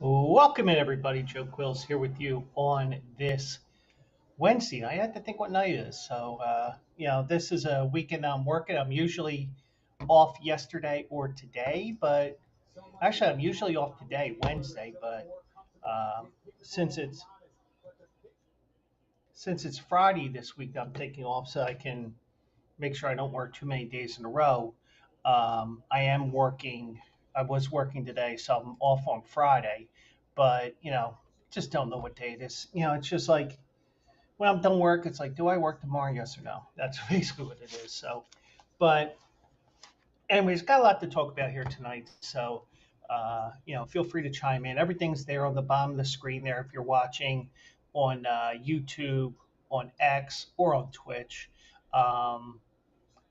Welcome in, everybody. Joe Quills here with you on this Wednesday. I had to think what night it is. This is a weekend I'm working. I'm usually off yesterday or today, but actually, I'm usually off today, Wednesday. But since it's since it's Friday this week, I'm taking off so I can make sure I don't work too many days in a row. I am working. I was working today, so I'm off on Friday. But just don't know what day it is. It's just like when I'm done work, it's like, do I work tomorrow? Yes or no? That's basically what it is. So, but anyways, got a lot to talk about here tonight. So, feel free to chime in. Everything's there on the bottom of the screen there if you're watching on YouTube, on X, or on Twitch. Um,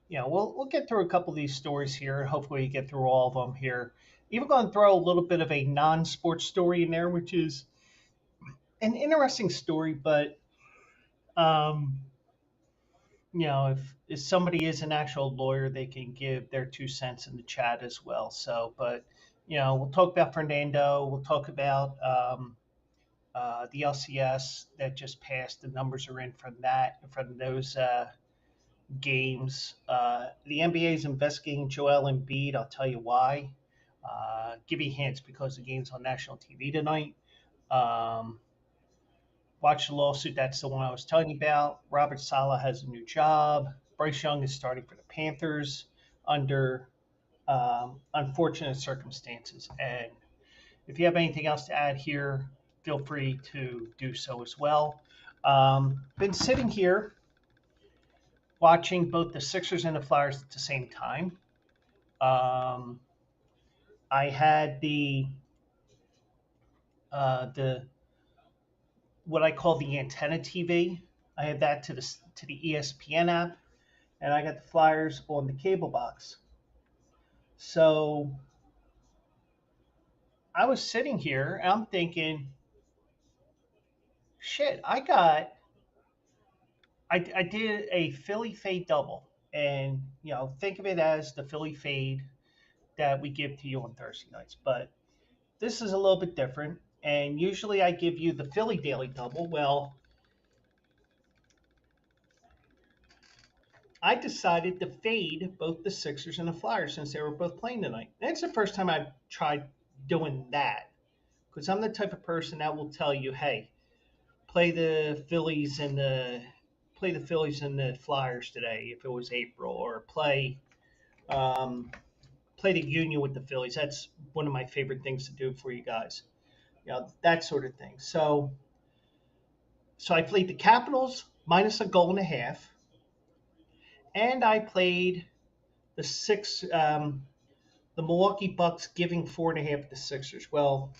we'll get through a couple of these stories here. Hopefully, get through all of them here. Even going to throw a little bit of a non-sports story in there, which is an interesting story, but um, if somebody is an actual lawyer, they can give their 2 cents in the chat as well. So, but we'll talk about Fernando. We'll talk about the LCS that just passed. The numbers are in from that, from those games. The NBA is investigating Joel Embiid. I'll tell you why. Give you hints because the game's on national TV tonight. Um, Watch the lawsuit. That's the one I was telling you about. Robert Saleh has a new job. Bryce Young is starting for the Panthers under unfortunate circumstances. And if you have anything else to add here, feel free to do so as well. Been sitting here watching both the Sixers and the Flyers at the same time. Um, I had the what I call the antenna TV. I have that to the ESPN app, and I got the Flyers on the cable box. So I was sitting here and I'm thinking, shit, I did a Philly fade double, and think of it as the Philly fade that we give to you on Thursday nights, but this is a little bit different. And usually I give you the Philly daily double. Well, I decided to fade both the Sixers and the Flyers since they were both playing tonight. And it's the first time I've tried doing that because I'm the type of person that will tell you, hey, play the Phillies and the Flyers today if it was April, or um, play the Union with the Phillies. That's one of my favorite things to do for you guys. That sort of thing. So I played the Capitals minus a goal and a half, and I played the the Milwaukee Bucks giving 4.5 to the Sixers. Well,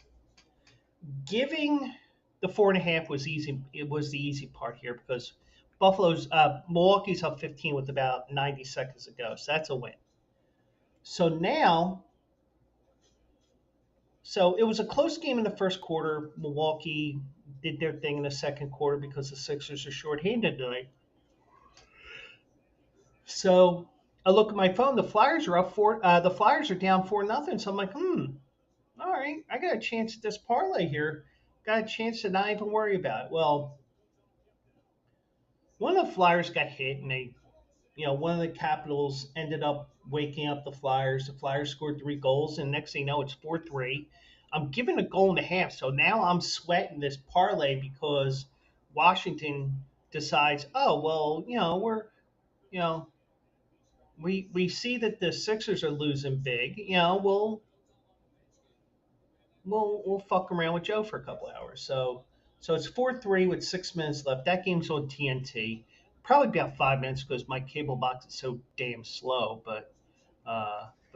giving the 4.5 was easy. It was the easy part here because Milwaukee's up 15 with about 90 seconds to go, so that's a win. So now, so it was a close game in the first quarter. Milwaukee did their thing in the second quarter because the Sixers are shorthanded tonight. So I look at my phone. The Flyers are up four. The Flyers are down 4-0. So I'm like, all right, I got a chance at this parlay here. Got a chance to not even worry about it. Well, one of the Flyers got hit, and one of the Capitals ended up waking up the Flyers. The Flyers scored 3 goals, and next thing you know, it's 4-3. I'm giving a goal and a half, so now I'm sweating this parlay because Washington decides, oh well, you know we see that the Sixers are losing big. We'll fuck around with Joe for a couple hours. So it's 4-3 with 6 minutes left. That game's on TNT. Probably about 5 minutes because my cable box is so damn slow. But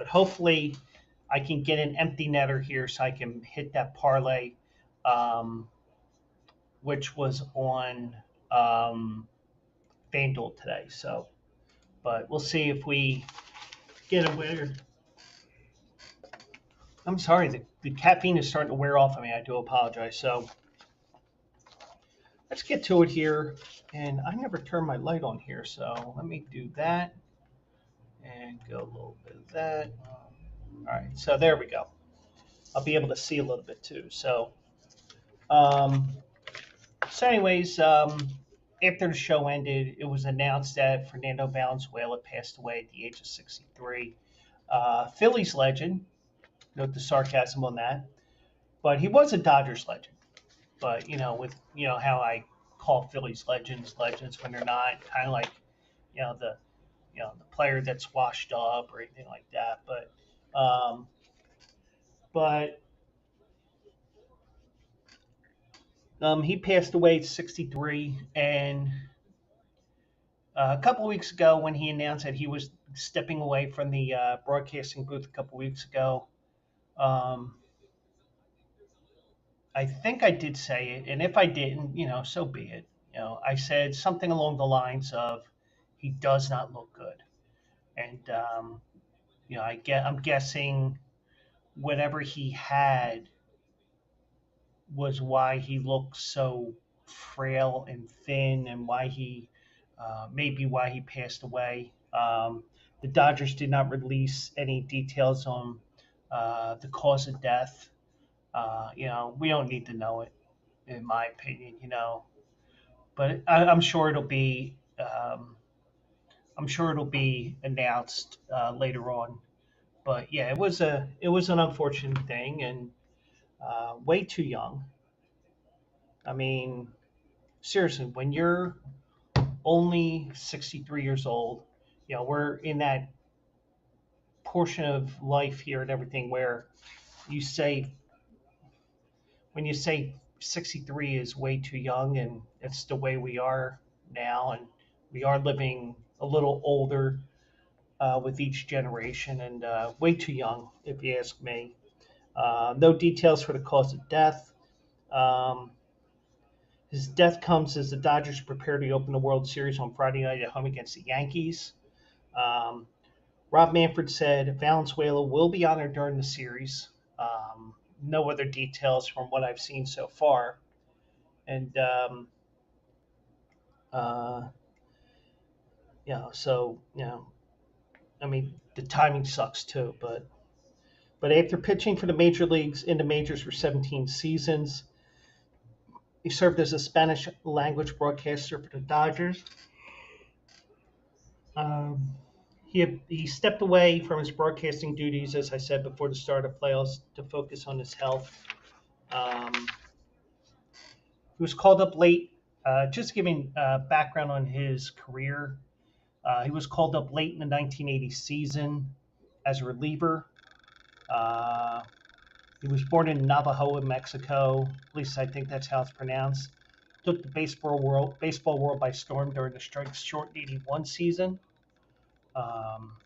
hopefully I can get an empty netter here so I can hit that parlay, um, which was on FanDuel today. So, but we'll see if we get a winner. I'm sorry, the caffeine is starting to wear off of me. I do apologize. So let's get to it here. And I never turned my light on here, so let me do that and go a little bit of that. All right, so there we go. I'll be able to see a little bit too. Um, so, after the show ended, it was announced that Fernando Valenzuela passed away at the age of 63. Phillies legend, note the sarcasm on that, but he was a Dodgers legend. But with how I call Phillies legends when they're not, kind of like the the player that's washed up or anything like that. Um, but he passed away at 63, and a couple weeks ago, when he announced that he was stepping away from the broadcasting booth a couple weeks ago, um, I think I did say it, and if I didn't, so be it. I said something along the lines of, "He does not look good," and I'm guessing whatever he had was why he looked so frail and thin, and why he maybe why he passed away. The Dodgers did not release any details on the cause of death. We don't need to know it, in my opinion. But I'm sure it'll be. I'm sure it'll be announced later on. But yeah, it was an unfortunate thing, and way too young. I mean, seriously, when you're only 63 years old, we're in that portion of life here and everything where you say, when you say 63 is way too young, and it's the way we are now, and we are living a little older with each generation, and way too young, if you ask me. No details for the cause of death. Um, his death comes as the Dodgers prepare to open the World Series on Friday night at home against the Yankees. Um, Rob Manfred said Valenzuela will be honored during the series. No other details from what I've seen so far. And, uh, I mean, the timing sucks too. But after pitching for the major leagues in the majors for 17 seasons, he served as a Spanish language broadcaster for the Dodgers. Um, he stepped away from his broadcasting duties, as I said, before the start of playoffs to focus on his health. Um, he was called up late. Just giving background on his career, he was called up late in the 1980 season as a reliever. Uh, he was born in Navajo, Mexico. At least I think that's how it's pronounced. Took the baseball world by storm during the strike's short '81 season. Um,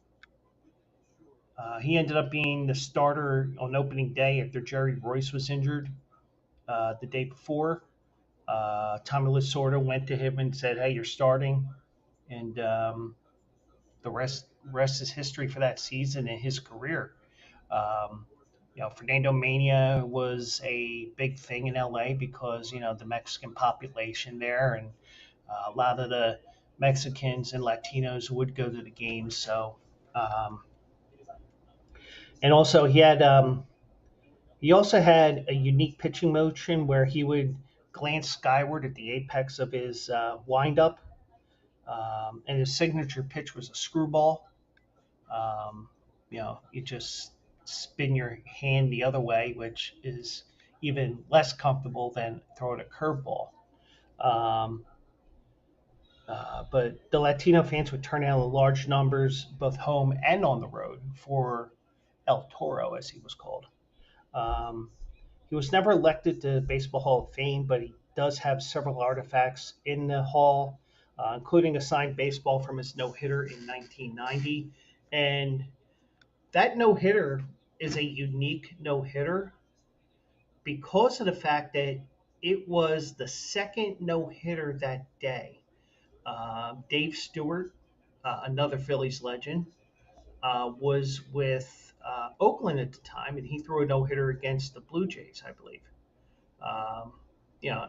he ended up being the starter on opening day after Jerry Royce was injured the day before. Tommy Lasorda went to him and said, "Hey, you're starting," and the rest is history for that season and his career. Um, Fernando Mania was a big thing in LA because the Mexican population there, and a lot of the Mexicans and Latinos would go to the games. Um, and also he also had a unique pitching motion where he would glance skyward at the apex of his windup, and his signature pitch was a screwball. You just spin your hand the other way, which is even less comfortable than throwing a curveball. Um, but the Latino fans would turn out in large numbers, both home and on the road, for El Toro, as he was called. Um, he was never elected to the Baseball Hall of Fame, but he does have several artifacts in the Hall, including a signed baseball from his no hitter in 1990. And that no hitter is a unique no hitter because of the fact that it was the second no hitter that day. Dave Stewart, another Phillies legend, was with Oakland at the time, and he threw a no hitter against the Blue Jays, I believe. Um,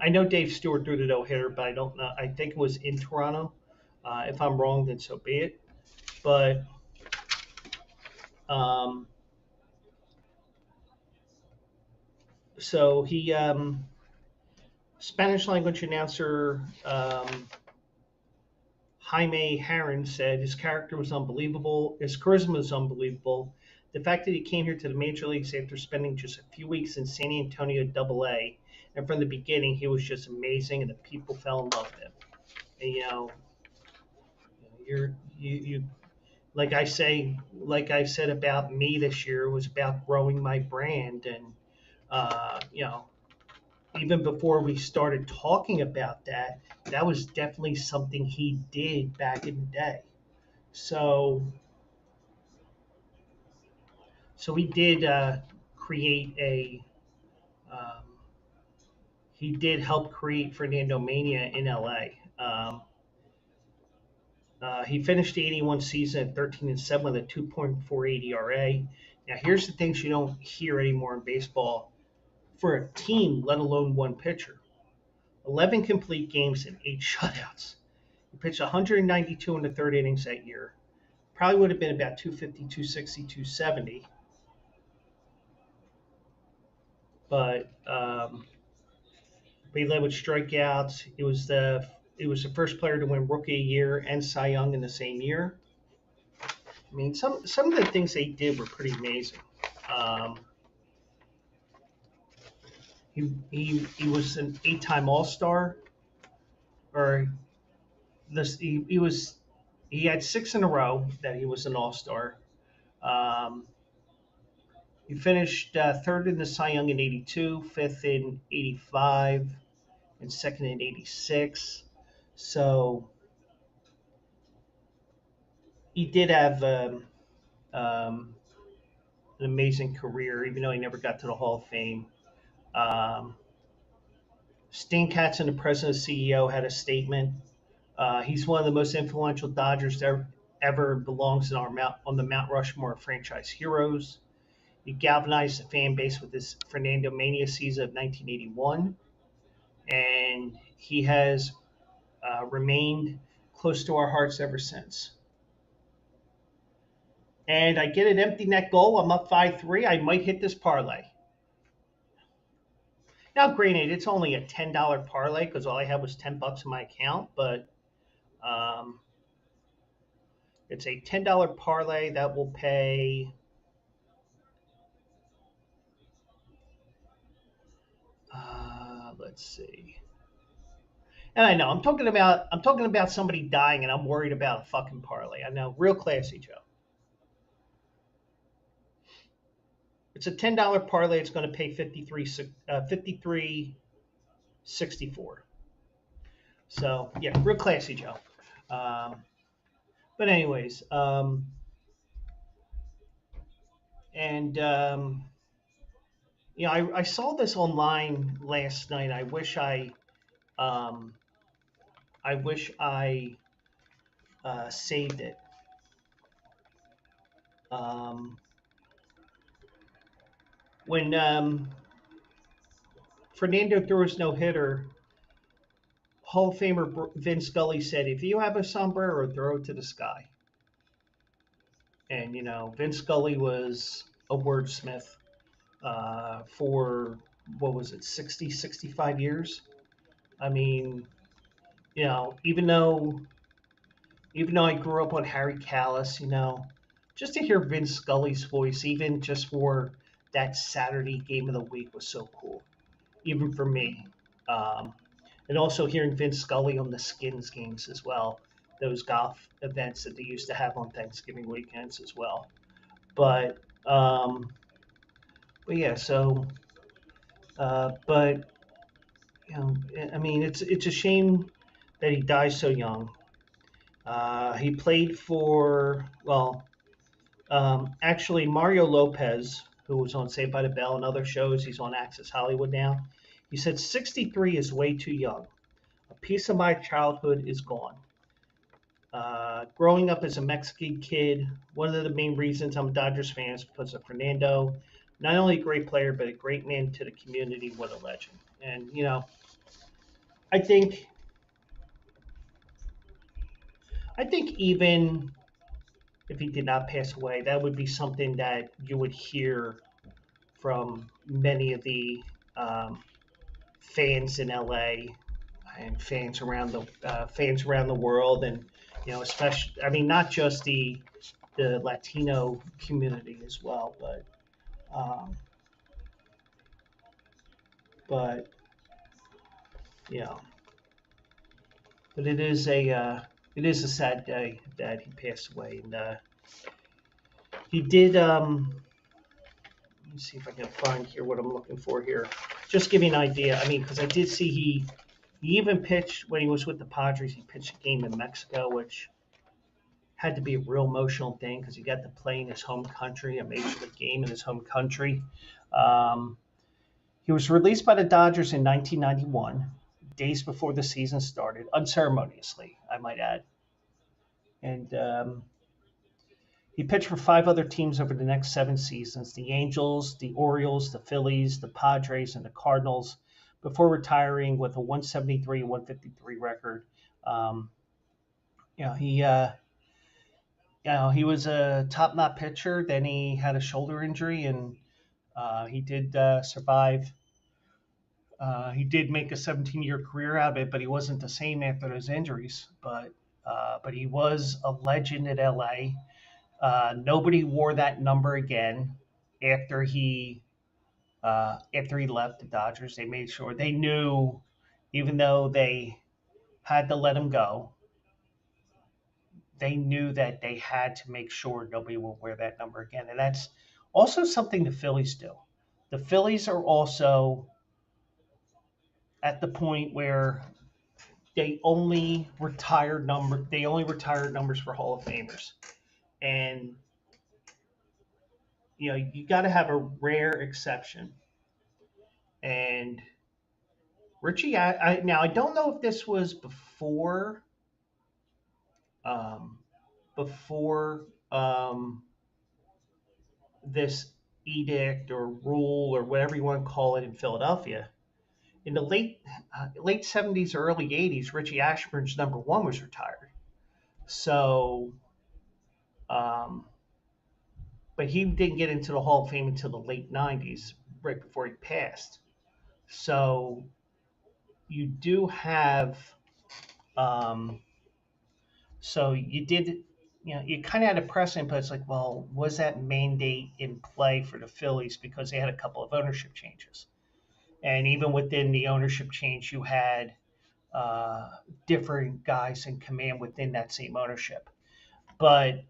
I know Dave Stewart threw the no hitter, but I don't know. I think it was in Toronto. If I'm wrong, then so be it. But um, So he Spanish language announcer Jaime Herron said his character was unbelievable, his charisma was unbelievable. The fact that he came here to the major leagues after spending just a few weeks in San Antonio Double A, and from the beginning he was just amazing, and the people fell in love with him. And you like I said about me this year was about growing my brand, and you know, even before we started talking about that, that was definitely something he did back in the day. So, so he did create a. Um, he did help create Fernando Mania in LA. He finished the 81 season at 13-7 with a 2.48 ERA. Now, here's the things you don't hear anymore in baseball for a team, let alone one pitcher: 11 complete games and 8 shutouts. He pitched 192 in the third innings that year. Probably would have been about 250, 260, 270. But he led with strikeouts. It was the first player to win Rookie of the Year and Cy Young in the same year. I mean, some of the things they did were pretty amazing. Um, he was an 8-time All Star, or this he had 6 in a row that he was an All Star. Um, he finished third in the Cy Young in '82, fifth in '85, and second in '86. So he did have um, an amazing career, even though he never got to the Hall of Fame. Um, Stan Katzen, the president and CEO, had a statement. He's one of the most influential Dodgers that ever belongs in our on the Mount Rushmore of franchise heroes. He galvanized the fan base with his Fernando Mania season of 1981, and he has remained close to our hearts ever since. And I get an empty net goal. I'm up 5-3. I might hit this parlay. Now, granted, it's only a $10 parlay because all I had was $10 in my account, but um, it's a $10 parlay that will pay. Let's see. And I know I'm talking about somebody dying, and I'm worried about a fucking parlay. I know, real classy, Joe. It's a $10 parlay. It's going to pay 53.64. So yeah, real classy, Joe. Um, but anyways, and I saw this online last night. Um, I wish I saved it. Um, when Fernando threw his no hitter, Hall of Famer Vince Scully said, "If you have a sombrero, throw it to the sky." And Vince Scully was a wordsmith for what was it, 60, 65 years. I mean, even though I grew up on Harry Callis, just to hear Vince Scully's voice, even just for that Saturday game of the week, was so cool, even for me. Um, and also hearing Vince Scully on the Skins games as well, those golf events that they used to have on Thanksgiving weekends as well. But but yeah, so but I mean, it's a shame that he died so young. He played for, well, actually, Mario Lopez, who was on Saved by the Bell and other shows. He's on Access Hollywood now. He said 63 is way too young. A piece of my childhood is gone. Growing up as a Mexican kid, one of the main reasons I'm a Dodgers fan is because of Fernando. Not only a great player, but a great man to the community. What a legend. And, I think even if he did not pass away, that would be something that you would hear from many of the um, fans in LA and fans around the world, and especially, I mean, not just the Latino community as well, um, but you know, but it is a sad day that he passed away, and he did. Let me see if I can find here what I'm looking for here. Just give you an idea. I mean, because I did see he even pitched when he was with the Padres. He pitched a game in Mexico, which had to be a real emotional thing because he got to play in his home country, a major league game in his home country. Um, he was released by the Dodgers in 1991, days before the season started, unceremoniously, I might add. And he pitched for five other teams over the next seven seasons: the Angels, the Orioles, the Phillies, the Padres, and the Cardinals, before retiring with a 173 and 153 record. Um, you know, he he was a top knot pitcher. Then he had a shoulder injury, and he did survive. He did make a 17-year career out of it, but he wasn't the same after those injuries. But he was a legend at LA. Nobody wore that number again after he left the Dodgers. They made sure they knew, even though they had to let him go, they knew that they had to make sure nobody will wear that number again. And that's also something the Phillies do. The Phillies are also at the point where they only retire numbers for Hall of Famers. And you got to have a rare exception. And Richie, now I don't know if this was um, before this edict or rule or whatever you want to call it in Philadelphia. In the late 70s or early 80s, Richie Ashburn's number one was retired. So, um, but he didn't get into the Hall of Fame until the late 90s, right before he passed. So you do have, um, so you did, you kind of had a precedent, but it's like, well, was that mandate in play for the Phillies because they had a couple of ownership changes? And even within the ownership change, you had uh, different guys in command within that same ownership. But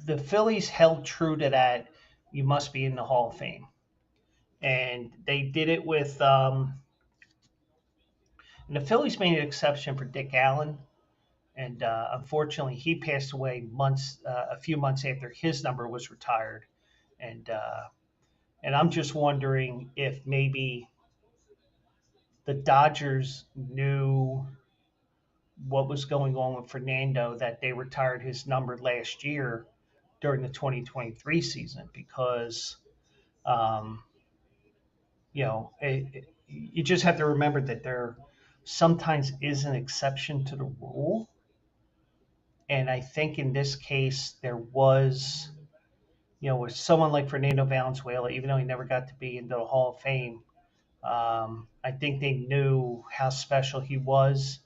the Phillies held true to that. You must be in the Hall of Fame, and they did it with. And the Phillies made an exception for Dick Allen, and unfortunately, he passed away a few months after his number was retired, and and I'm just wondering if maybe the Dodgers knew what was going on with Fernando, that they retired his number last year during the 2023 season, because um, you just have to remember that there sometimes is an exception to the rule. And I think in this case, there was, with someone like Fernando Valenzuela, even though he never got to be into the Hall of Fame, I think they knew how special he was,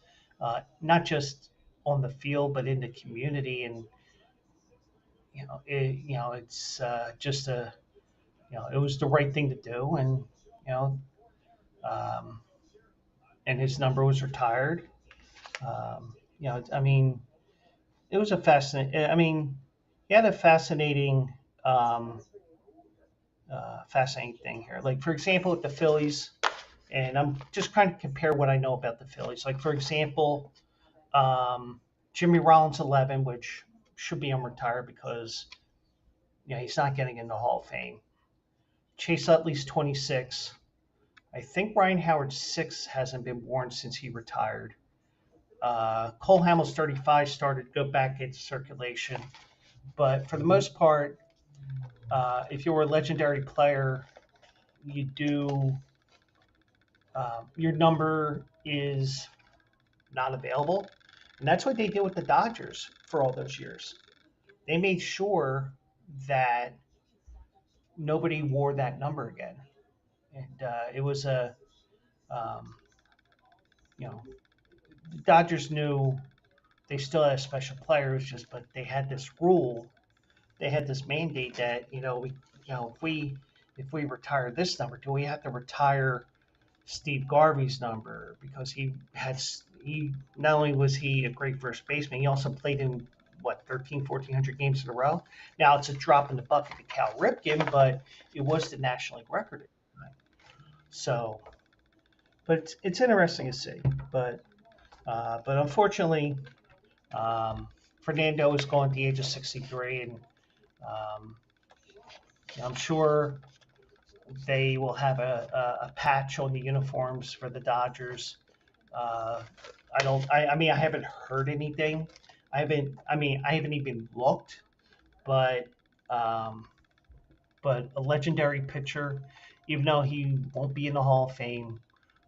not just on the field, but in the community. And, it's just it was the right thing to do. And, you know, um, and his number was retired. I mean, it was a fascinating. I mean, he had a um, fascinating thing here. Like, for example, with the Phillies, and I'm just trying to compare what I know about the Phillies. Like, for example, um, Jimmy Rollins 11, which should be unretired because he's not getting in the Hall of Fame. Chase Utley's 26. I think Ryan Howard's 6 hasn't been worn since he retired. Cole Hamels 35 started to go back into circulation. But for the most part, if you're a legendary player, you do your number is not available, and that's what they did with the Dodgers for all those years. They made sure that nobody wore that number again, and it was a um, you know the Dodgers knew they still had special players, just but they had this rule, they had this mandate that if we retire this number, do we have to retire Steve Garvey's number because he not only was he a great first baseman, he also played in what 1,400 games in a row. Now it's a drop in the bucket to Cal Ripken, but it was the National League record at the time. So, but it's interesting to see. But unfortunately, um, Fernando is going at the age of 63, and um, I'm sure they will have a patch on the uniforms for the Dodgers. Uh, I don't. I mean, I haven't heard anything. I haven't. I mean, I haven't even looked. But um, but a legendary pitcher, even though he won't be in the Hall of Fame,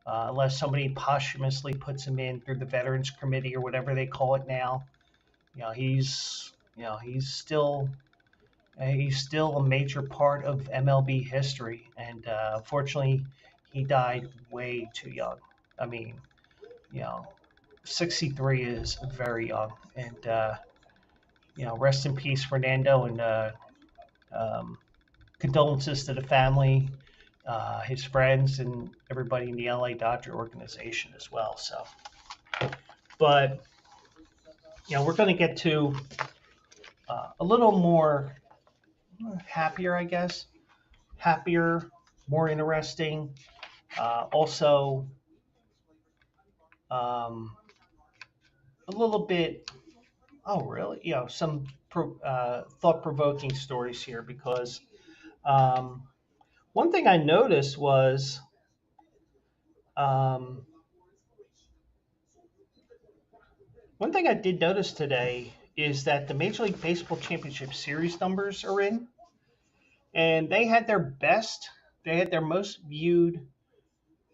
unless somebody posthumously puts him in through the Veterans Committee or whatever they call it now. He's still a major part of MLB history, and unfortunately, he died way too young. I mean, you know, 63 is very young, and rest in peace, Fernando, and um, condolences to the family, his friends, and everybody in the LA Dodger organization as well. So, but we're going to get to a little more happier, I guess, happier, more interesting. Also, um, a little bit. Oh, really? Some thought-provoking stories here because um, one thing I noticed was um, one thing I did notice today is that the Major League Baseball Championship Series numbers are in, and they had their most viewed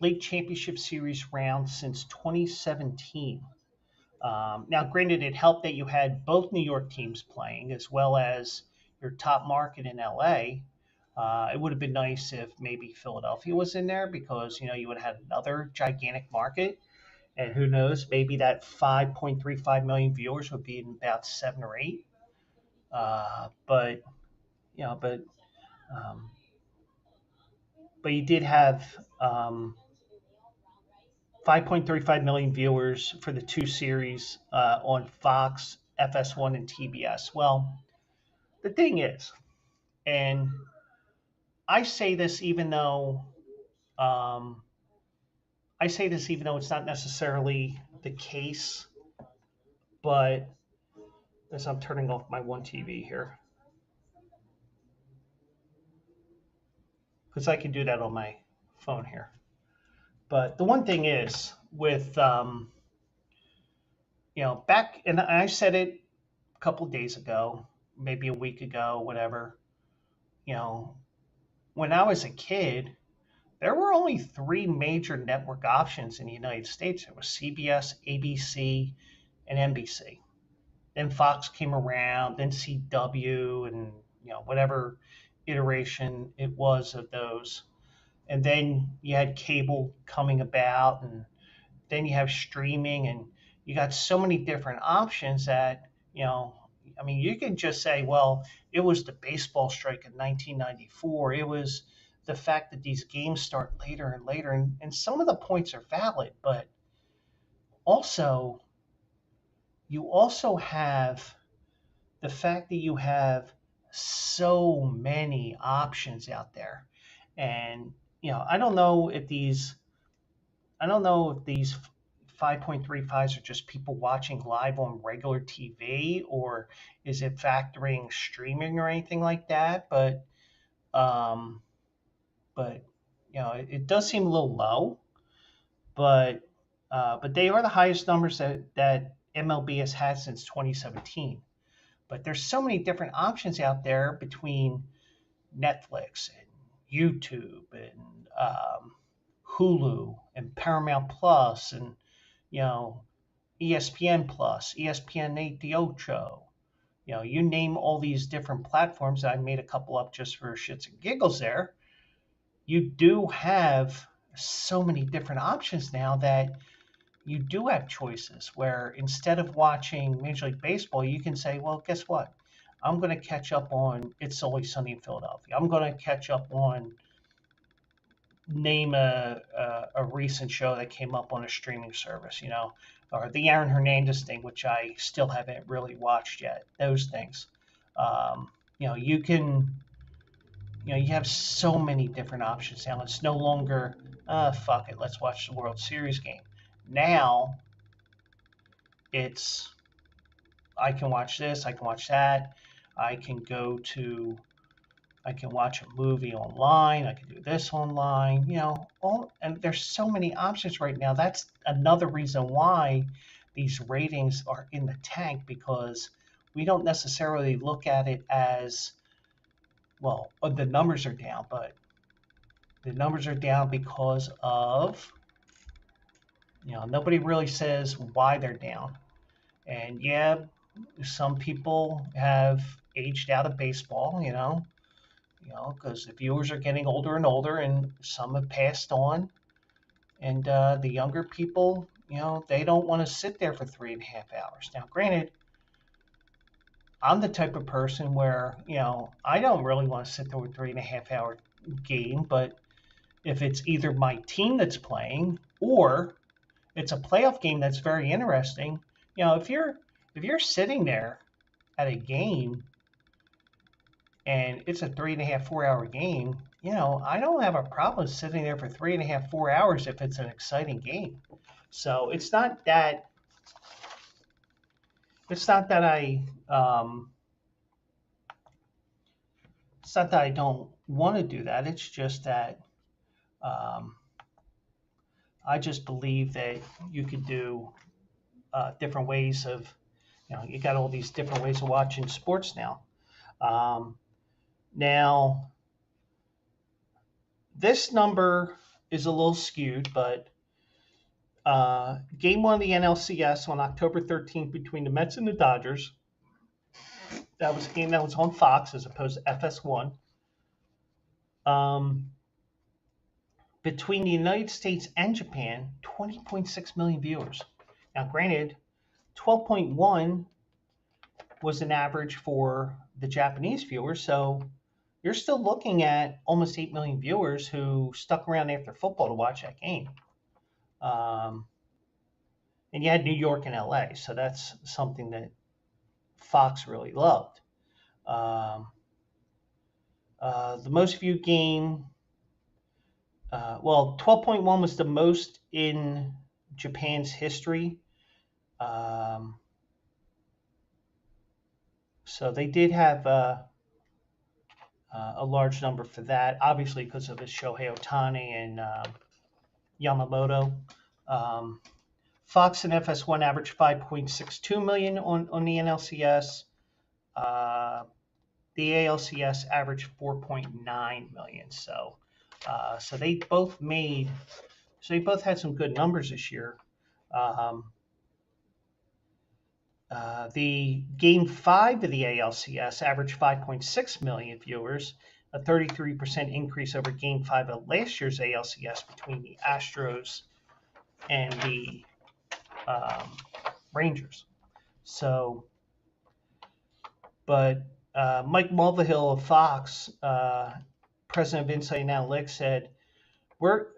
League Championship Series round since 2017. Now, granted, it helped that you had both New York teams playing as well as your top market in LA. It would have been nice if maybe Philadelphia was in there because you would have had another gigantic market, and who knows, maybe that 5.35 million viewers would be in about 7 or 8. But you know, but um, but you did have 5.35 million viewers for the two series on Fox, FS1, and TBS. Well, the thing is, and I say this even though um, it's not necessarily the case, but as I'm turning off my one TV here, because I can do that on my phone here. But the one thing is with back, and I said it a couple of days ago, maybe a week ago, whatever. You know, when I was a kid, there were only three major network options in the United States. It was CBS, ABC, and NBC. Then Fox came around, then CW, and whatever iteration it was of those. And then you had cable coming about, and then you have streaming, and you got so many different options that I mean, you can just say, well, it was the baseball strike in 1994. It was the fact that these games start later and later, and some of the points are valid, but also you also have the fact that you have so many options out there. And I don't know if these 5.35s are just people watching live on regular TV, or is it factoring streaming or anything like that. Um, but it does seem a little low. But but they are the highest numbers that MLB has had since 2017. But there's so many different options out there between Netflix and YouTube and Hulu and Paramount Plus and you know ESPN Plus, ESPN 8 The Ocho, You name all these different platforms. I made a couple up just for shits and giggles there. You do have so many different options now that you do have choices where instead of watching Major League Baseball, you can say, well, guess what? I'm going to catch up on It's Always Sunny in Philadelphia. I'm going to catch up on name a recent show that came up on a streaming service, or the Aaron Hernandez thing, which I still haven't really watched yet. Those things, you can, you have so many different options now. It's no longer, fuck it, let's watch the World Series game. Now it's, I can watch this, I can watch that, I can watch a movie online. I can do this online. And there's so many options right now. That's another reason why these ratings are in the tank, because we don't necessarily look at it as, well, the numbers are down, but the numbers are down because of, nobody really says why they're down. And yeah, some people have aged out of baseball, because the viewers are getting older and older, and some have passed on. And the younger people, they don't want to sit there for 3.5 hours. Now, granted, I'm the type of person where, I don't really want to sit there with 3.5 hour game, but if it's either my team that's playing or it's a playoff game that's very interesting, if you're sitting there at a game and it's a 3.5, 4 hour game, I don't have a problem sitting there for 3.5, 4 hours if it's an exciting game. So it's not that I don't want to do that. It's just that um, I just believe that you could do different ways of, you got all these different ways of watching sports now. Now, this number is a little skewed, but game one of the NLCS on October 13th between the Mets and the Dodgers. That was a game that was on Fox as opposed to FS1. Between the United States and Japan, 20.6 million viewers. Now, granted, 12.1 was an average for the Japanese viewers, so you're still looking at almost 8 million viewers who stuck around after football to watch that game. And you had New York and LA, so that's something that Fox really loved. The most viewed game, 12.1 was the most in Japan's history. So they did have a large number for that, obviously because of the Shohei Ohtani and Yamamoto. Fox and FS1 averaged 5.62 million on the NLCS. The ALCS averaged 4.9 million. So they both had some good numbers this year. The Game 5 of the ALCS averaged 5.6 million viewers, a 33% increase over Game 5 of last year's ALCS between the Astros and the Rangers. So, but Mike Mulvihill of Fox, president of Insight Analytics, said,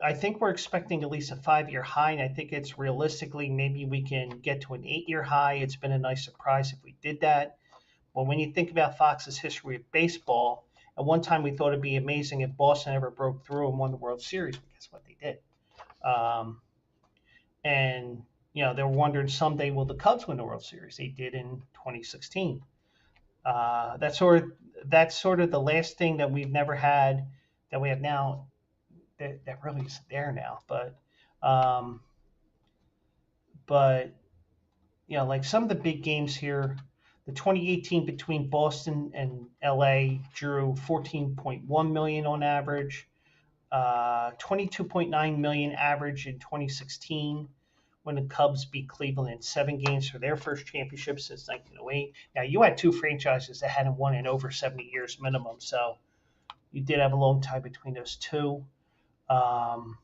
I think we're expecting at least a 5-year high, and I think it's realistically maybe we can get to an 8-year high. It's been a nice surprise if we did that. But when you think about Fox's history of baseball, at one time we thought it'd be amazing if Boston ever broke through and won the World Series. But guess what? They did. And they were wondering someday will the Cubs win the World Series? They did in 2016. That's sort of the last thing that we've never had that we have now. That really isn't there now, but like some of the big games here, the 2018 between Boston and LA drew 14.1 million on average, 22.9 million average in 2016, when the Cubs beat Cleveland in 7 games for their first championship since 1908. Now, you had two franchises that hadn't won in over 70 years minimum, so you did have a long time between those two. Um,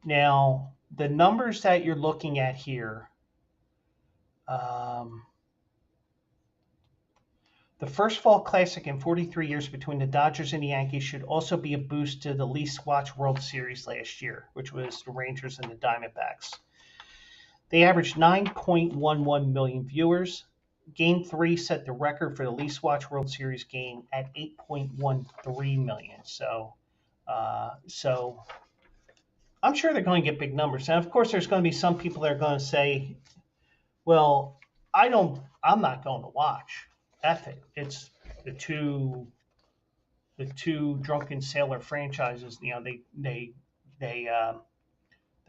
Now, the numbers that you're looking at here, um, the first fall classic in 43 years between the Dodgers and the Yankees should also be a boost to the least watched World Series last year, which was the Rangers and the Diamondbacks. They averaged 9.11 million viewers. Game 3 set the record for the least watched World Series game at 8.13 million. So I'm sure they're going to get big numbers. And of course, there's going to be some people that are going to say, well, I'm not going to watch. F it. It's the two drunken sailor franchises. They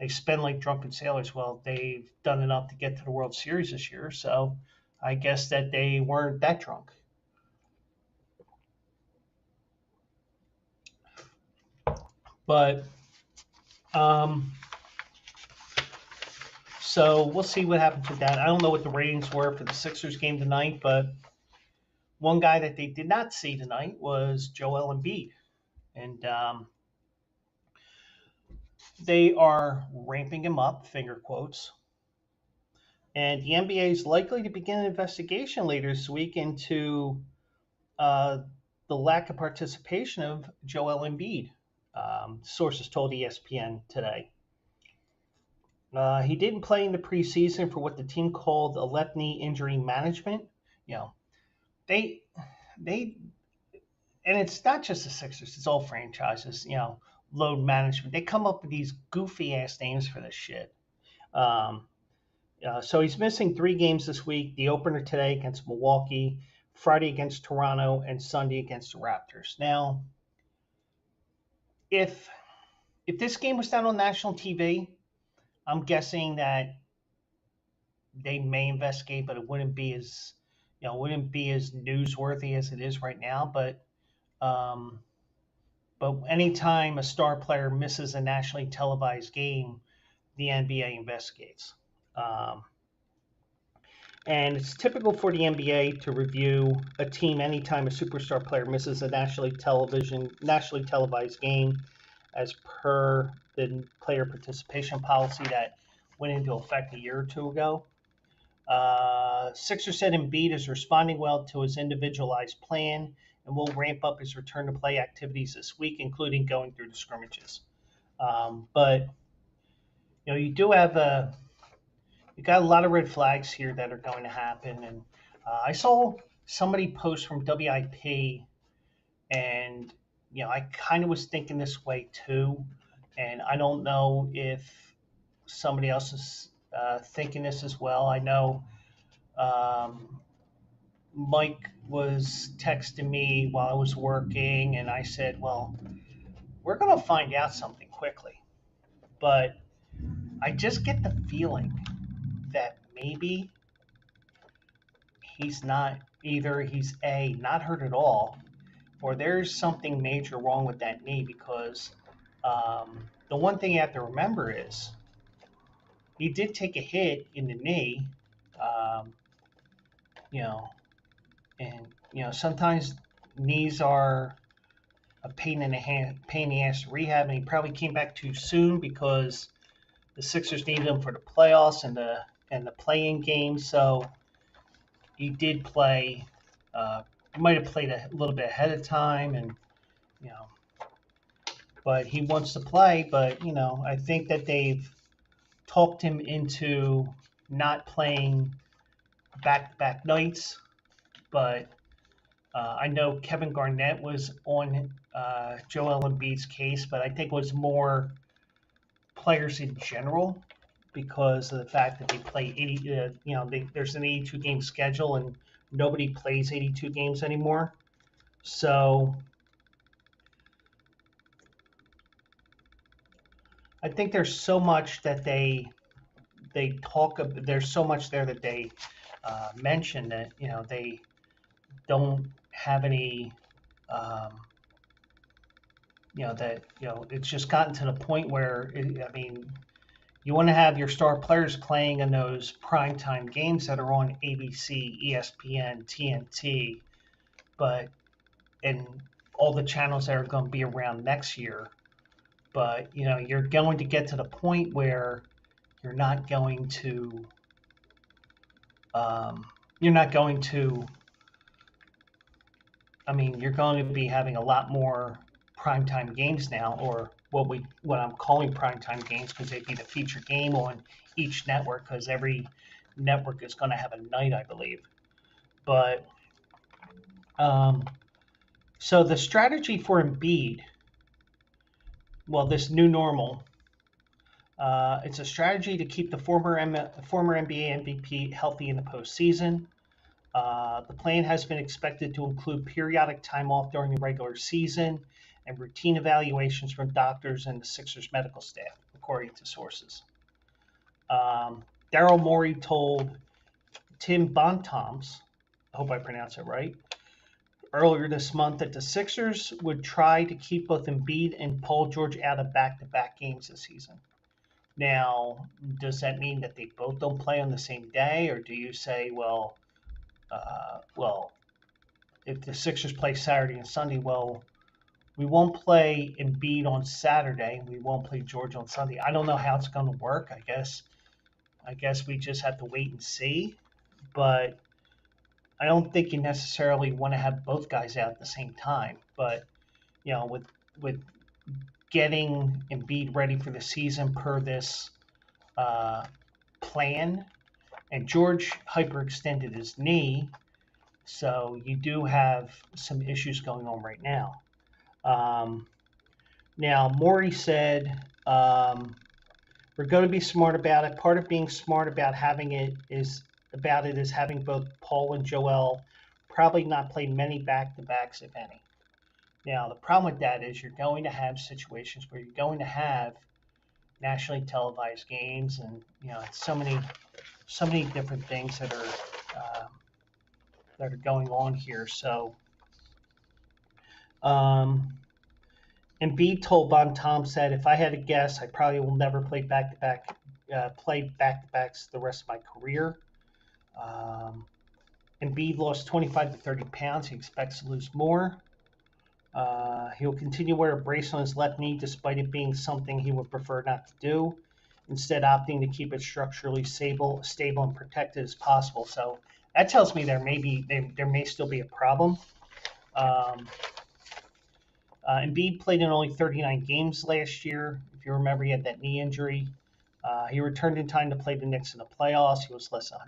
spend like drunken sailors. Well, they've done enough to get to the World Series this year, so I guess that they weren't that drunk. But so we'll see what happens with that. I don't know what the ratings were for the Sixers game tonight, but one guy that they did not see tonight was Joel Embiid, and they are ramping him up, finger quotes. And the NBA is likely to begin an investigation later this week into the lack of participation of Joel Embiid. Sources told ESPN today. He didn't play in the preseason for what the team called a left knee injury management. They, and it's not just the Sixers; it's all franchises. Load management. They come up with these goofy ass names for this shit. So he's missing 3 games this week. The opener today against Milwaukee, Friday against Toronto, and Sunday against the Raptors. Now, if this game was done on national TV, I'm guessing that they may investigate, but it wouldn't be as newsworthy as it is right now. But anytime a star player misses a nationally televised game, the NBA investigates. And it's typical for the NBA to review a team anytime a superstar player misses a nationally televised game, as per the player participation policy that went into effect a year or two ago. Sixers said Embiid is responding well to his individualized plan and will ramp up his return to play activities this week, including going through the scrimmages. But you do have you got a lot of red flags here that are going to happen. And I saw somebody post from WIP, and I kind of was thinking this way too. And I don't know if somebody else is thinking this as well. I know Mike was texting me while I was working, and I said, well, we're going to find out something quickly. But I just get the feeling that maybe he's not, either he's not hurt at all, or there's something major wrong with that knee, because the one thing you have to remember is he did take a hit in the knee, and sometimes knees are a pain in the ass to rehab, and he probably came back too soon because the Sixers needed him for the playoffs and the play-in game. So he did play. He might have played a little bit ahead of time, and but he wants to play. But I think that they've talked him into not playing back-to-back nights. But I know Kevin Garnett was on Joel Embiid's case, but I think it was more players in general, because of the fact that they play 80. There's an 82 game schedule, and nobody plays 82 games anymore. So I think there's so much that they talk about. There's so much there that they mention that they don't have any. That it's just gotten to the point where You want to have your star players playing in those primetime games that are on ABC, ESPN, TNT, but and all the channels that are going to be around next year. But you're going to get to the point where you're not going to um, you're not going to I mean, you're going to be having a lot more primetime games now, or what I'm calling primetime games, because they'd be the feature game on each network, because every network is going to have a night, I believe. But um, so the strategy for Embiid, well, this new normal, it's a strategy to keep the former NBA MVP healthy in the postseason. The plan has been expected to include periodic time off during the regular season and routine evaluations from doctors and the Sixers medical staff, according to sources. Daryl Morey told Tim Bontemps, I hope I pronounced it right, earlier this month that the Sixers would try to keep both Embiid and Paul George out of back-to-back games this season. Now, does that mean that they both don't play on the same day, or do you say, well, if the Sixers play Saturday and Sunday, well, we won't play Embiid on Saturday, and we won't play George on Sunday. I don't know how it's going to work. I guess we just have to wait and see. But I don't think you necessarily want to have both guys out at the same time. But with getting Embiid ready for the season per this plan, and George hyperextended his knee, so you do have some issues going on right now. Now, Morey said, we're going to be smart about it. Part of being smart about is having both Paul and Joel probably not play many back-to-backs, if any. Now, the problem with that is you're going to have situations where you're going to have nationally televised games, and so many different things that are going on here. So, Embiid told Bontemps that if I had to guess, I probably will never play back-to-backs the rest of my career. Embiid lost 25 to 30 pounds. He expects to lose more. He'll continue to wear a brace on his left knee, despite it being something he would prefer not to do, instead opting to keep it structurally stable and protected as possible. So that tells me there may still be a problem. Embiid played in only 39 games last year. If you remember, he had that knee injury. He returned in time to play the Knicks in the playoffs. He was less than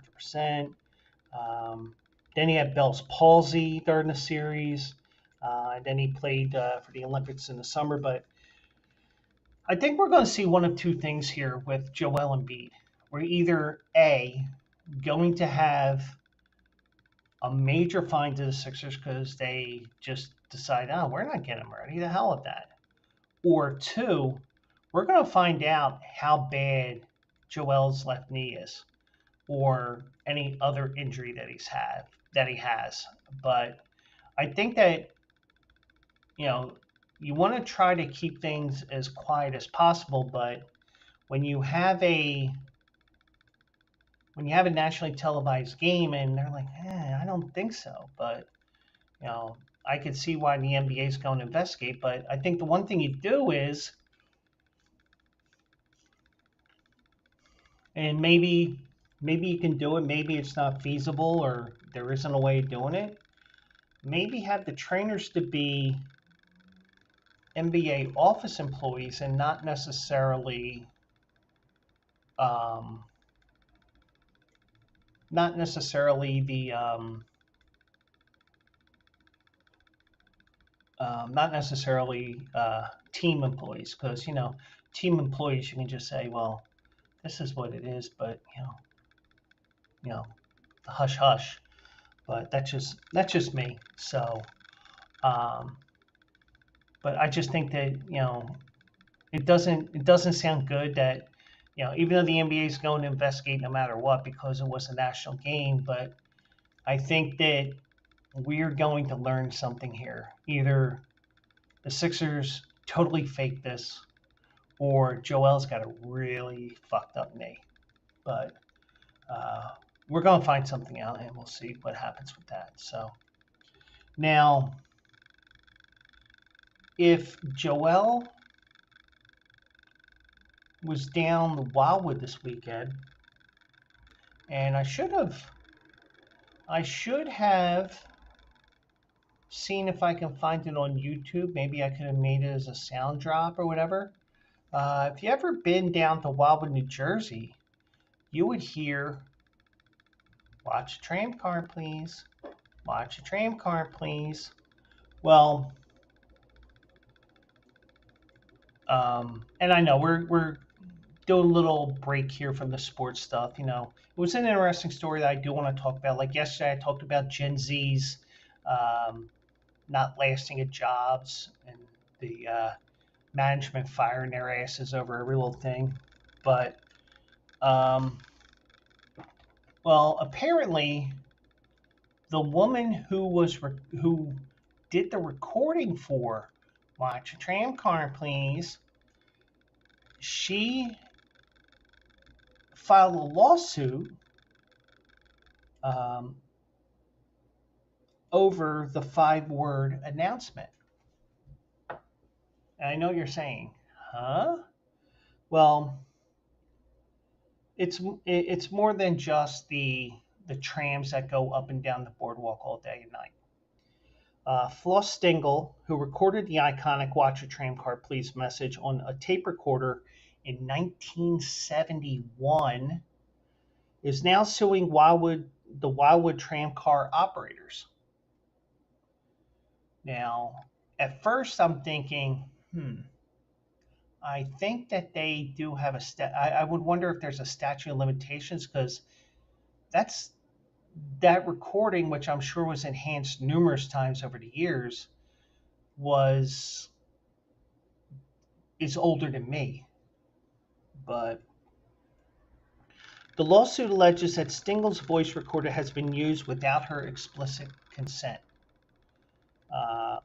100%. Then he had Bell's palsy during the series. And then he played for the Olympics in the summer. But I think we're going to see one of two things here with Joel Embiid. We're either A, going to have a major fine to the Sixers because they just decide, oh, we're not getting him ready. The hell with that. Or two, we're going to find out how bad Joel's left knee is, or any other injury that he has. But I think that you want to try to keep things as quiet as possible. But when you have a nationally televised game, and they're like, I don't think so. But I could see why the NBA is going to investigate. But I think the one thing you do is, and maybe you can do it. Maybe it's not feasible, or there isn't a way of doing it. Maybe have the trainers to be NBA office employees and not necessarily the not necessarily team employees, because team employees, you can just say, well, this is what it is, but hush hush. But that's just me. So, but I just think that it doesn't sound good that even though the NBA is going to investigate no matter what because it was a national game, but I think that we're going to learn something here. Either the Sixers totally fake this, or Joel's got a really fucked up knee. But we're going to find something out, and we'll see what happens with that. So now, if Joel was down the Wildwood this weekend, and I should have seen if I can find it on YouTube. Maybe I could have made it as a sound drop or whatever. If you ever been down to Wildwood, New Jersey, you would hear, "Watch a tram car, please. Watch a tram car, please." Well, and I know we're doing a little break here from the sports stuff. It was an interesting story that I do want to talk about. Like yesterday, I talked about Gen Z's um, not lasting at jobs and the management firing their asses over every little thing. But um, well, apparently, the woman who did the recording for "Watch a Tram Car, Please," she filed a lawsuit um, over the 5-word announcement. And I know you're saying, huh? Well, it's more than just the trams that go up and down the boardwalk all day and night. Floss Stingle, who recorded the iconic "Watch a Tram Car, Please" message on a tape recorder in 1971, is now suing the Wildwood tram car operators. Now, at first I'm thinking, I think that they do have I would wonder if there's a statute of limitations, because that recording, which I'm sure was enhanced numerous times over the years, is older than me. But the lawsuit alleges that Stingle's voice recorder has been used without her explicit consent.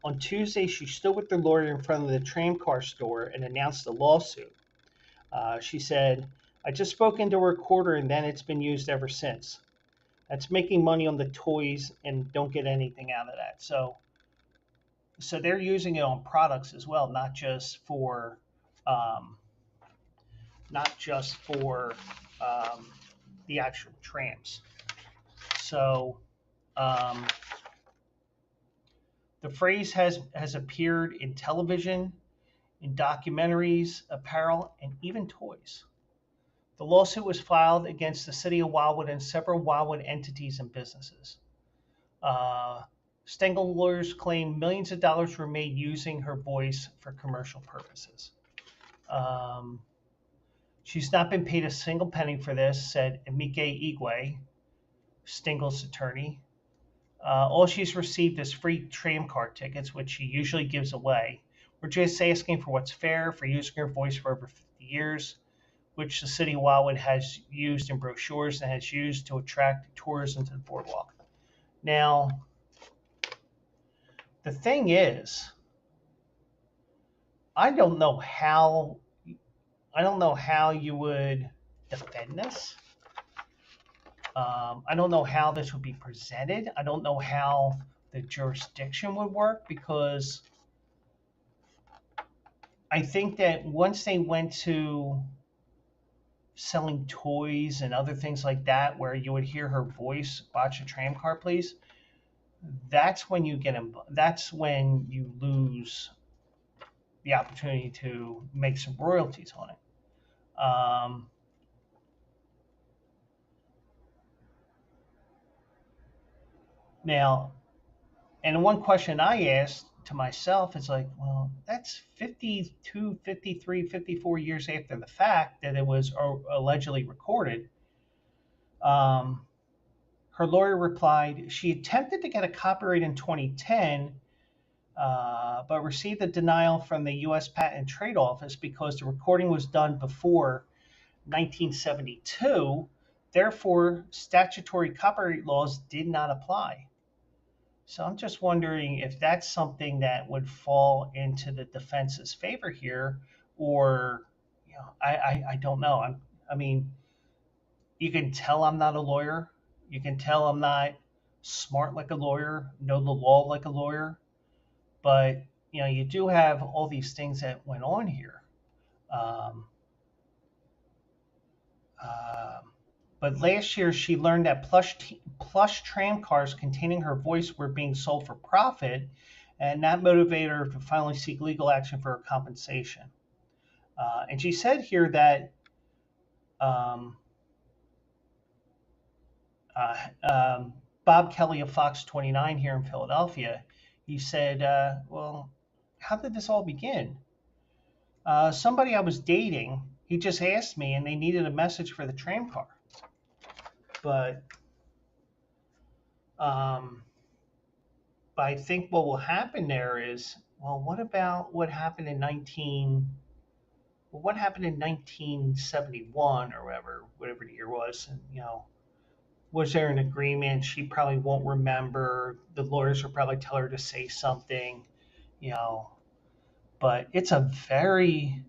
On Tuesday, she stood with her lawyer in front of the tram car store and announced the lawsuit. She said, "I just spoke into a recorder and then it's been used ever since. That's making money on the toys and don't get anything out of that." So they're using it on products as well, not just for um, the actual trams. So the phrase has appeared in television, in documentaries, apparel, and even toys. The lawsuit was filed against the city of Wildwood and several Wildwood entities and businesses. Stengel lawyers claim millions of dollars were made using her voice for commercial purposes. She's not been paid a single penny for this, said Emike Igwe, Stengel's attorney. All she's received is free tram car tickets, which she usually gives away. We're just asking for what's fair for using her voice for over 50 years, which the city of Wildwood has used in brochures and has used to attract tourism to the boardwalk. Now, the thing is, I don't know how you would defend this. I don't know how this would be presented. I don't know how the jurisdiction would work, because I think that once they went to selling toys and other things like that, where you would hear her voice, "Watch a tram car, please," that's when you lose the opportunity to make some royalties on it. Now, and one question I asked to myself is like, well, that's 52, 53, 54 years after the fact that it was allegedly recorded. Her lawyer replied, she attempted to get a copyright in 2010, but received a denial from the U.S. Patent and Trade Office because the recording was done before 1972. Therefore, statutory copyright laws did not apply. So I'm just wondering if that's something that would fall into the defense's favor here, or I don't know. I mean, you can tell I'm not a lawyer. You can tell I'm not smart like a lawyer, know the law like a lawyer. But you do have all these things that went on here. Um, um, but last year, she learned that plush tram cars containing her voice were being sold for profit, and that motivated her to finally seek legal action for her compensation. And she said here that um, uh, Bob Kelly of Fox 29 here in Philadelphia, he said, well, how did this all begin? Somebody I was dating, he just asked me, and they needed a message for the tram car. But um, but I think what will happen there is, well, what about what happened in 1971 or whatever the year was, and was there an agreement? She probably won't remember. The lawyers will probably tell her to say something, you know. But it's a very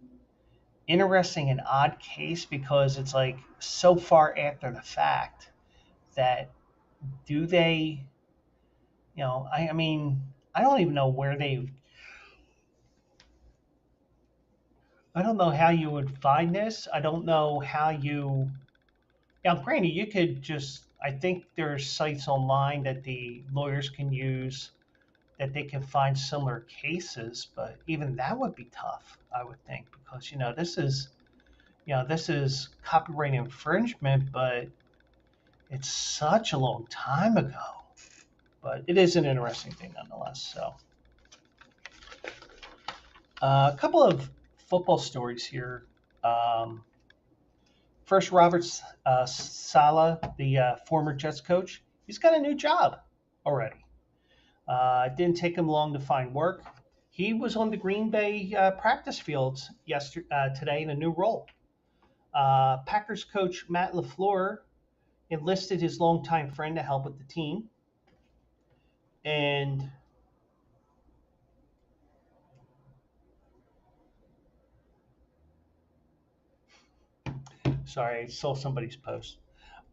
interesting and odd case because it's like so far after the fact that do they, I mean, I don't even know where I don't know how you would find this. I don't know how now granted, you could just, I think there's sites online that the lawyers can use that they can find similar cases, but even that would be tough, I would think, because this is copyright infringement, but it's such a long time ago. But it is an interesting thing nonetheless. So, a couple of football stories here. Um, First, Robert Saleh, the former Jets coach, he's got a new job already. It didn't take him long to find work. He was on the Green Bay practice fields today in a new role. Packers coach Matt LaFleur enlisted his longtime friend to help with the team. And sorry, I saw somebody's post.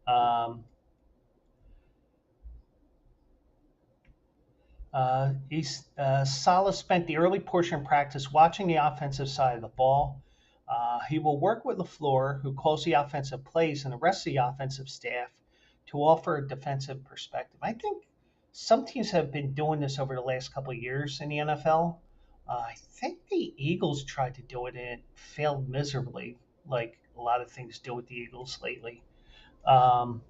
Um, Saleh spent the early portion of practice watching the offensive side of the ball. He will work with LaFleur, who calls the offensive plays, and the rest of the offensive staff to offer a defensive perspective. I think some teams have been doing this over the last couple of years in the NFL. I think the Eagles tried to do it and it failed miserably, like a lot of things do with the Eagles lately. Um,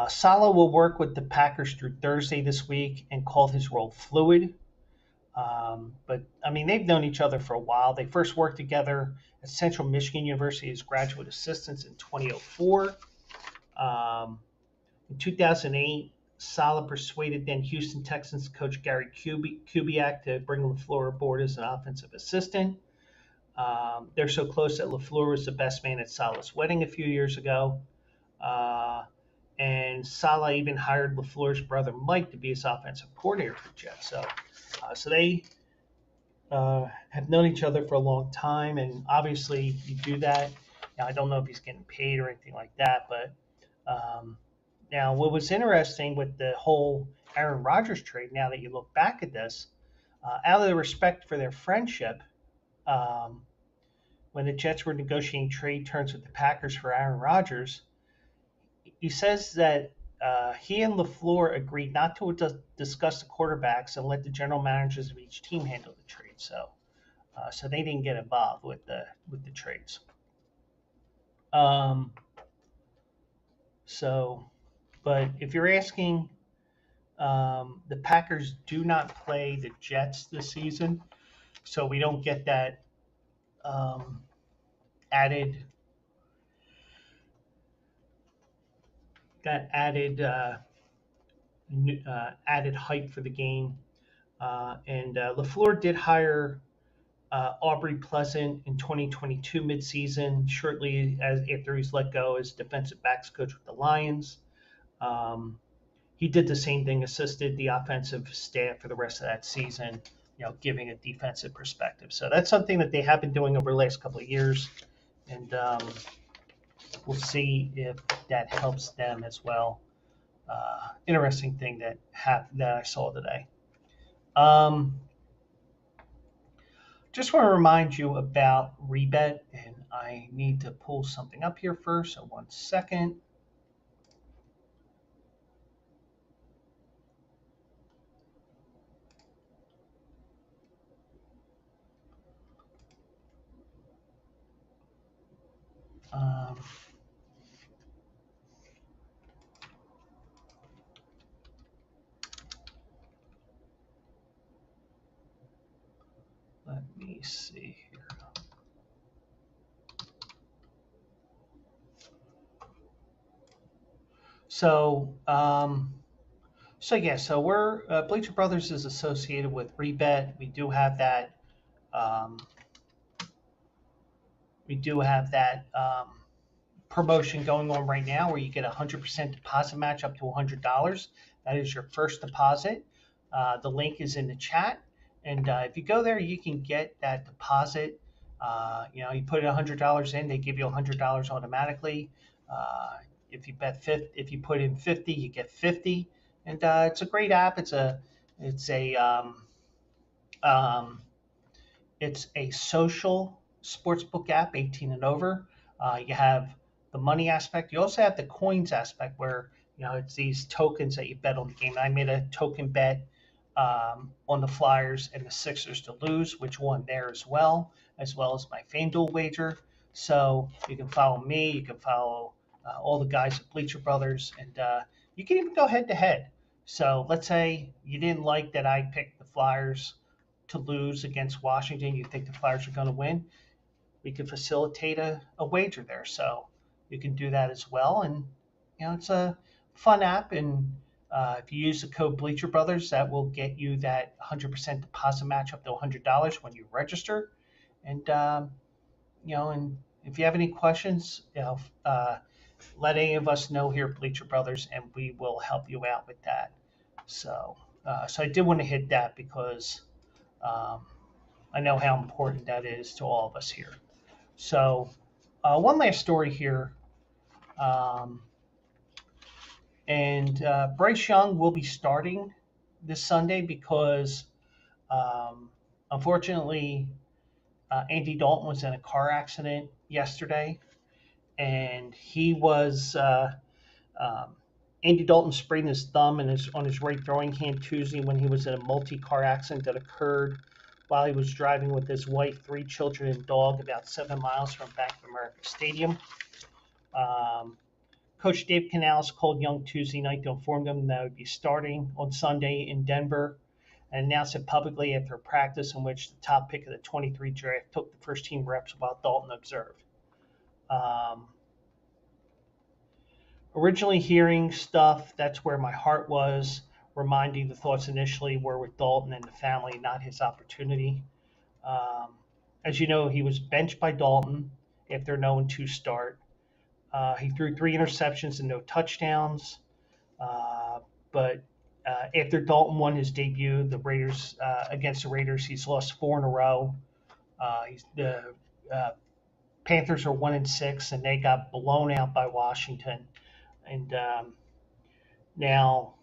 Saleh will work with the Packers through Thursday this week and called his role fluid. But I mean, they've known each other for a while. They first worked together at Central Michigan University as graduate assistants in 2004. In 2008, Saleh persuaded then Houston Texans coach Gary Kubiak to bring LaFleur aboard as an offensive assistant. They're so close that LaFleur was the best man at Saleh's wedding a few years ago. Uh, and Saleh even hired LaFleur's brother Mike to be his offensive coordinator for the Jets. So they have known each other for a long time, and obviously you do that. Now, I don't know if he's getting paid or anything like that, but now what was interesting with the whole Aaron Rodgers trade, now that you look back at this, out of the respect for their friendship, um, when the Jets were negotiating trade terms with the Packers for Aaron Rodgers, he says that he and LaFleur agreed not to discuss the quarterbacks and let the general managers of each team handle the trade. So they didn't get involved with the trades. Um, so, but if you're asking, the Packers do not play the Jets this season, so we don't get that um, added added added hype for the game. And LaFleur did hire Aubrey Pleasant in 2022 midseason, shortly after he's let go as defensive backs coach with the Lions. He did the same thing, assisted the offensive staff for the rest of that season. giving a defensive perspective. So that's something that they have been doing over the last couple of years, and we'll see if that helps them as well. Interesting thing that I saw today. Um, just want to remind you about Rebet, and I need to pull something up here first. So 1 second. Um, let me see here. So, so we're Bleacher Brothers is associated with Rebet. Um, we do have that promotion going on right now where you get a 100% deposit match up to $100. That is your first deposit. The link is in the chat, and if you go there, you can get that deposit. You put $100 in, they give you $100 automatically. If you put in 50, you get 50, and it's a great app. Um, it's a social sportsbook app, 18 and over. You have the money aspect. You also have the coins aspect where it's these tokens that you bet on the game. I made a token bet on the Flyers and the Sixers to lose, which won there as well as my FanDuel wager. So you can follow me. You can follow all the guys at Bleacher Brothers, and you can even go head to head. So let's say you didn't like that I picked the Flyers to lose against Washington, you think the Flyers are going to win, we could facilitate a wager there. So you can do that as well. And, it's a fun app. And if you use the code Bleacher Brothers, that will get you that 100% deposit match up to $100 when you register. And, and if you have any questions, let any of us know here at Bleacher Brothers, and we will help you out with that. So I did want to hit that because um, I know how important that is to all of us here. So, one last story here. Um, and Bryce Young will be starting this Sunday because, unfortunately, Andy Dalton was in a car accident yesterday. And he was. Um, Andy Dalton sprained his thumb on his right throwing hand Tuesday when he was in a multi-car accident that occurred while he was driving with his wife, 3 children, and dog about 7 miles from Bank of America Stadium. Um, Coach Dave Canales called Young Tuesday night to inform them that he would be starting on Sunday in Denver and announced it publicly after a practice in which the top pick of the 23 draft took the first team reps while Dalton observed. Um, Originally hearing stuff, that's where my heart was, reminding the thoughts initially were with Dalton and the family, not his opportunity. Um, as you know, he was benched by Dalton after no 2 start. He threw 3 interceptions and no touchdowns. But after Dalton won his debut, the Raiders against the Raiders, he's lost 4 in a row. The Panthers are 1-6, and they got blown out by Washington. And now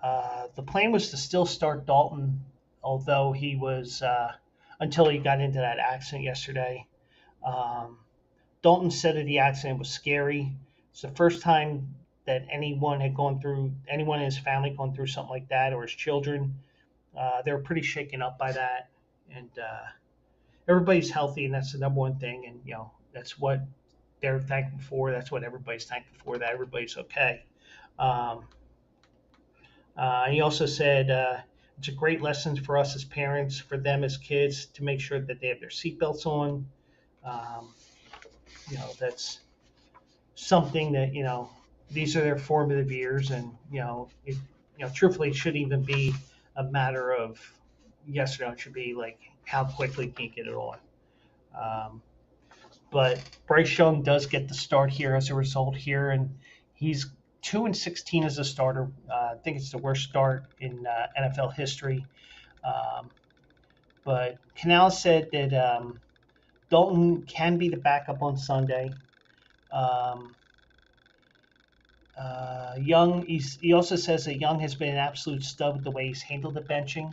the plan was to still start Dalton, although he was until he got into that accident yesterday. Um, Dalton said that the accident was scary. It's the first time that anyone in his family gone through something like that, or his children. They were pretty shaken up by that, and everybody's healthy, and that's the number one thing. And that's what they're thankful for. That's what everybody's thankful for. That everybody's okay. Um, he also said it's a great lesson for us as parents, for them as kids, to make sure that they have their seatbelts on. Um, that's something that these are their formative years, and truthfully, it shouldn't even be a matter of yes or no. It should be like how quickly can you get it on. But Bryce Young does get the start here as a result here, and he's 2-16 as a starter. I think it's the worst start in NFL history. Um, but Canales said that Dalton can be the backup on Sunday. Um, Young, he also says that Young has been an absolute stud with the way he's handled the benching.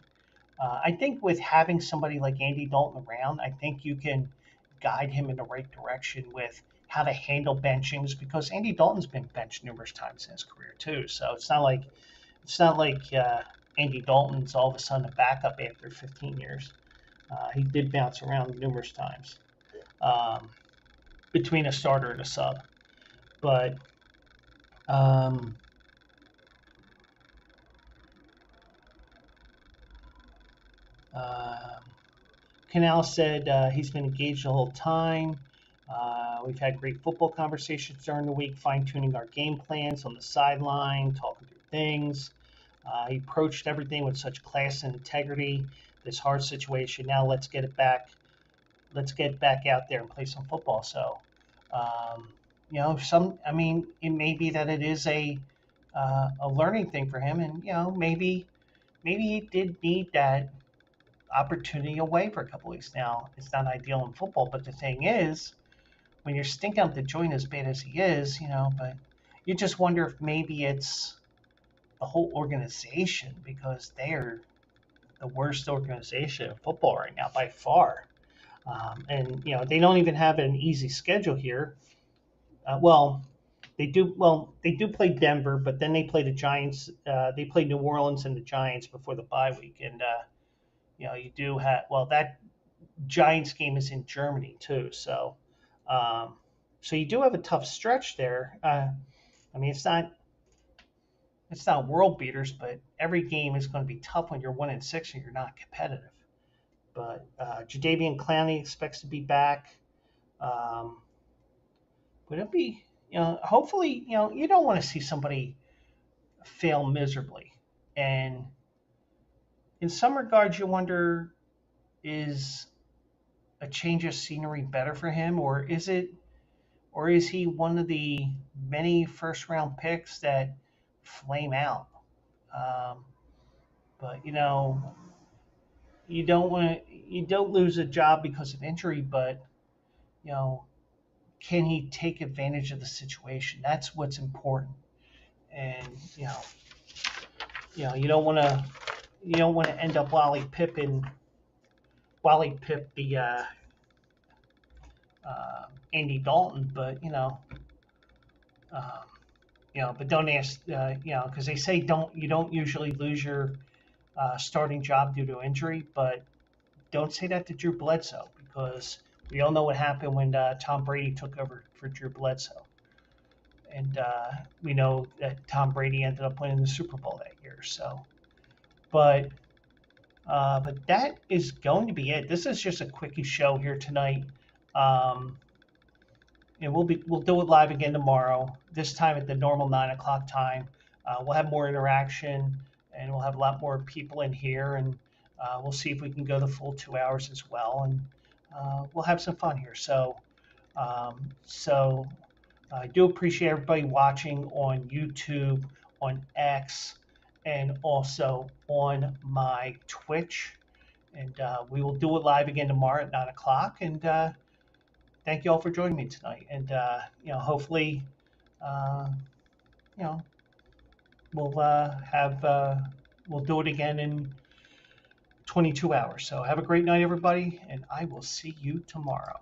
I think with having somebody like Andy Dalton around, I think you can guide him in the right direction with how to handle benchings because Andy Dalton's been benched numerous times in his career too. So it's not like Andy Dalton's all of a sudden a backup after 15 years. He did bounce around numerous times um, between a starter and a sub, but um, uh, Canal said he's been engaged the whole time. We've had great football conversations during the week, fine tuning our game plans on the sideline, talking through things. He approached everything with such class and integrity. This hard situation. Now let's get it back. Let's get back out there and play some football. So, I mean, it may be that it is a learning thing for him, and maybe he did need that opportunity away for a couple weeks. Now, it's not ideal in football, but the thing is, when you're stinking out the joint as bad as he is, but you just wonder if maybe it's the whole organization because they're the worst organization in football right now by far. And they don't even have an easy schedule here. Well, they do. Well, they do play Denver, but then they play the Giants. They play New Orleans and the Giants before the bye week, and you do have. Well, that Giants game is in Germany too, um, so you do have a tough stretch there. I mean, it's not world beaters, but every game is going to be tough when you're 1-6 and you're not competitive. But Jadeveon Clowney expects to be back. Um, but it'll be, hopefully, you don't want to see somebody fail miserably. And in some regards, you wonder, is a change of scenery better for him, or is he one of the many first round picks that flame out? Um, but you don't lose a job because of injury, but you know, can he take advantage of the situation? That's what's important. And you don't want to end up Wally Pip the Andy Dalton, but um, but don't ask, because they say you don't usually lose your starting job due to injury, but don't say that to Drew Bledsoe because we all know what happened when Tom Brady took over for Drew Bledsoe, and we know that Tom Brady ended up winning the Super Bowl that year. So, but but that is going to be it. This is just a quickie show here tonight. Um, and we'll do it live again tomorrow. This time at the normal 9 o'clock time. We'll have more interaction, and we'll have a lot more people in here, and we'll see if we can go the full 2 hours as well, and we'll have some fun here. So I do appreciate everybody watching on YouTube, on X, and also on my Twitch. And we will do it live again tomorrow at 9 o'clock. And thank you all for joining me tonight. And hopefully, uh, you know, we'll we'll do it again in 22 hours. So have a great night, everybody, and I will see you tomorrow.